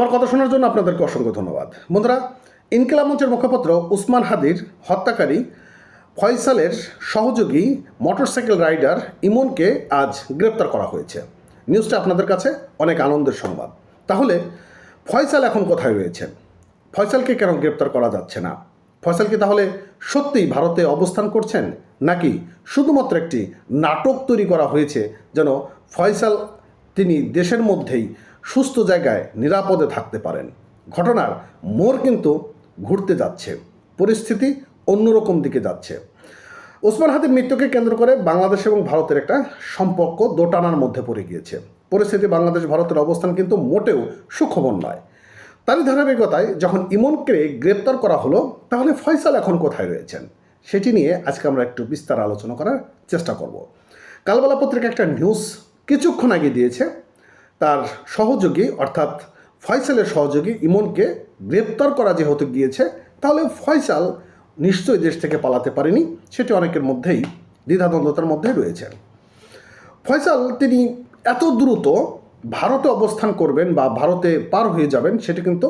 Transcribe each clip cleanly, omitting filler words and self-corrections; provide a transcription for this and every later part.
আমার কথা শোনার জন্য আপনাদেরকে অসংখ্য ধন্যবাদ। বন্ধুরা, ইনকিলাব মঞ্চের মুখপাত্র উসমান হাদির হত্যাকারী ফয়সালের সহযোগী মোটরসাইকেল রাইডার ইমনকে আজ গ্রেপ্তার করা হয়েছে। নিউজটা আপনাদের কাছে অনেক আনন্দের সংবাদ। তাহলে ফয়সাল এখন কোথায় রয়েছেন? ফয়সালকে কেন গ্রেপ্তার করা যাচ্ছে না? ফয়সাল কি তাহলে সত্যিই ভারতে অবস্থান করছেন, নাকি শুধুমাত্র একটি নাটক তৈরি করা হয়েছে যেন ফয়সাল তিনি দেশের মধ্যেই সুস্থ জায়গায় নিরাপদে থাকতে পারেন? ঘটনার মোড় কিন্তু ঘুরতে যাচ্ছে, পরিস্থিতি অন্যরকম দিকে যাচ্ছে। ওসমান হাদির মৃত্যুকে কেন্দ্র করে বাংলাদেশ এবং ভারতের একটা সম্পর্ক দোটানার মধ্যে পড়ে গিয়েছে। পরিস্থিতি বাংলাদেশ ভারতের অবস্থান কিন্তু মোটেও সুখবর নয়। তারই ধারাবাহিকতায় যখন ইমনকে গ্রেপ্তার করা হলো, তাহলে ফয়সাল এখন কোথায় রয়েছেন সেটি নিয়ে আজকে আমরা একটু বিস্তার আলোচনা করার চেষ্টা করব। কালবেলা পত্রিকা একটা নিউজ কিছুক্ষণ আগে দিয়েছে, তার সহযোগী অর্থাৎ ফয়সালের সহযোগী ইমনকে গ্রেপ্তার করা যেহেতু গিয়েছে, তাহলে ফয়সাল নিশ্চয়ই দেশ থেকে পালাতে পারেনি, সেটি অনেকের মধ্যেই দ্বিধাদ্বন্দ্বতার মধ্যেই রয়েছে। ফয়সাল তিনি এত দ্রুত ভারতে অবস্থান করবেন বা ভারতে পার হয়ে যাবেন, সেটি কিন্তু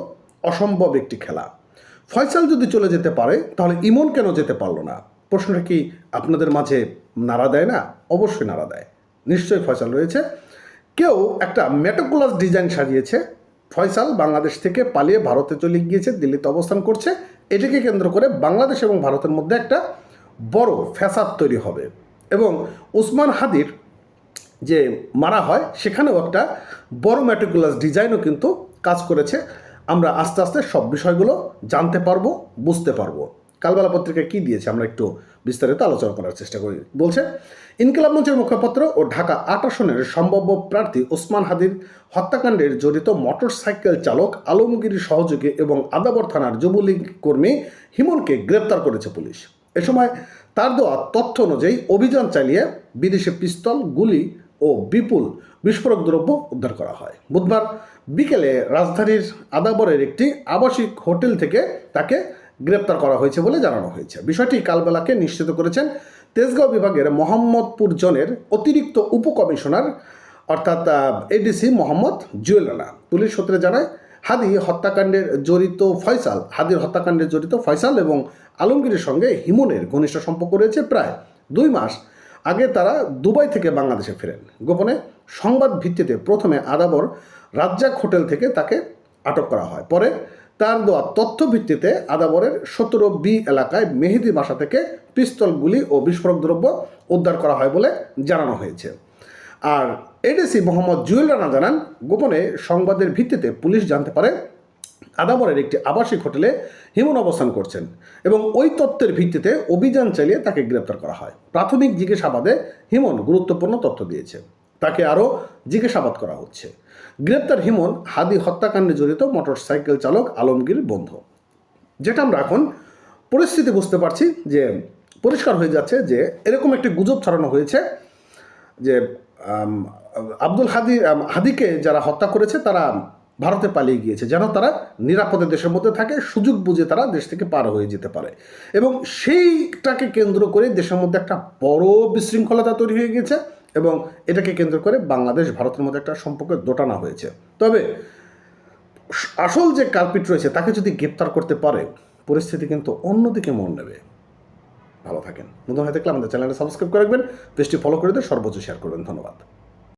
অসম্ভব একটি খেলা। ফয়সাল যদি চলে যেতে পারে, তাহলে ইমন কেন যেতে পারলো না? প্রশ্নটা কি আপনাদের মাঝে নাড়া দেয় না? অবশ্যই নাড়া দেয়। নিশ্চয়ই ফয়সাল রয়েছে। কেউ একটা মেটোকুলাস ডিজাইন সাজিয়েছে, ফয়সাল বাংলাদেশ থেকে পালিয়ে ভারতে চলে গিয়েছে, দিল্লিতে অবস্থান করছে। এটিকে কেন্দ্র করে বাংলাদেশ এবং ভারতের মধ্যে একটা বড় ফ্যাসাদ তৈরি হবে এবং ওসমান হাদির যে মারা হয় সেখানেও একটা বড় মেটিকুলাস ডিজাইনও কিন্তু কাজ করেছে। আমরা আস্তে আস্তে সব বিষয়গুলো জানতে পারবো, বুঝতে পারবো। কালবেলা পত্রিকায় কী দিয়েছে আমরা একটু বিস্তারিত আলোচনা করার চেষ্টা করি। বলছে, ইনকিলাব মঞ্চের মুখপাত্র ও ঢাকা ৮ আসনের সম্ভাব্য প্রার্থী ওসমান হাদির হত্যাকাণ্ডের জড়িত মোটরসাইকেল চালক আলমগীর সহযোগী এবং আদাবর থানার যুবলীগ কর্মী হিমনকে গ্রেপ্তার করেছে পুলিশ। এ সময় তার দেওয়া তথ্য অনুযায়ী অভিযান চালিয়ে বিদেশি পিস্তল, গুলি ও বিপুল বিস্ফোরক দ্রব্য উদ্ধার করা হয়। বুধবার বিকেলে রাজধানীর আদাবরের একটি আবাসিক হোটেল থেকে তাকে গ্রেপ্তার করা হয়েছে বলে জানানো হয়েছে। বিষয়টি কালবেলাকে নিশ্চিত করেছেন তেজগাঁও বিভাগের মোহাম্মদপুর জোনের অতিরিক্ত উপকমিশনার অর্থাৎ এডিসি মোহাম্মদ জুয়েল রানা। পুলিশ সূত্রে জানায়, হাদির হত্যাকাণ্ডে জড়িত ফয়সাল এবং আলমগীরের সঙ্গে হিমনের ঘনিষ্ঠ সম্পর্ক রয়েছে। প্রায় 2 মাস আগে তারা দুবাই থেকে বাংলাদেশে ফেরেন। গোপনে সংবাদ ভিত্তিতে প্রথমে আদাবর রাজ্জাক হোটেল থেকে তাকে আটক করা হয়। পরে তার দেওয়া তথ্য ভিত্তিতে আদাবরের 17B এলাকায় মেহেদি বাসা থেকে পিস্তল, গুলি ও বিস্ফোরক দ্রব্য উদ্ধার করা হয় বলে জানানো হয়েছে। আর এডিসি মোহাম্মদ জুয়েল রানা জানান, গোপনে সংবাদের ভিত্তিতে পুলিশ জানতে পারে আদাবরের একটি আবাসিক হোটেলে হিমন অবস্থান করছেন এবং ওই তথ্যের ভিত্তিতে অভিযান চালিয়ে তাকে গ্রেপ্তার করা হয়। প্রাথমিক জিজ্ঞাসাবাদে হিমন গুরুত্বপূর্ণ তথ্য দিয়েছে, তাকে আরও জিজ্ঞাসাবাদ করা হচ্ছে। গ্রেপ্তার হিমন হাদি হত্যাকাণ্ডে জড়িত মোটরসাইকেল চালক আলমগীর বন্ধু। যেটা আমরা এখন পরিস্থিতি বুঝতে পারছি যে পরিষ্কার হয়ে যাচ্ছে যে এরকম একটি গুজব ছড়ানো হয়েছে যে হাদিকে যারা হত্যা করেছে তারা ভারতে পালিয়ে গিয়েছে, যেন তারা নিরাপদে দেশের মধ্যে থাকে, সুযোগ বুঝে তারা দেশ থেকে পার হয়ে যেতে পারে। এবং সেইটাকে কেন্দ্র করে দেশের মধ্যে একটা বড় বিশৃঙ্খলতা তৈরি হয়ে গেছে এবং এটাকে কেন্দ্র করে বাংলাদেশ ভারতের মধ্যে একটা সম্পর্কের দোটানা হয়েছে। তবে আসল যে কালপিট রয়েছে তাকে যদি গ্রেপ্তার করতে পারে, পরিস্থিতি কিন্তু অন্যদিকে মন নেবে। ভালো থাকেন। নতুন হয়ে থাকলে আমাদের চ্যানেলটা সাবস্ক্রাইব করে রাখবেন, পেজটি ফলো করে দিয়ে সর্বোচ্চ শেয়ার করবেন। ধন্যবাদ।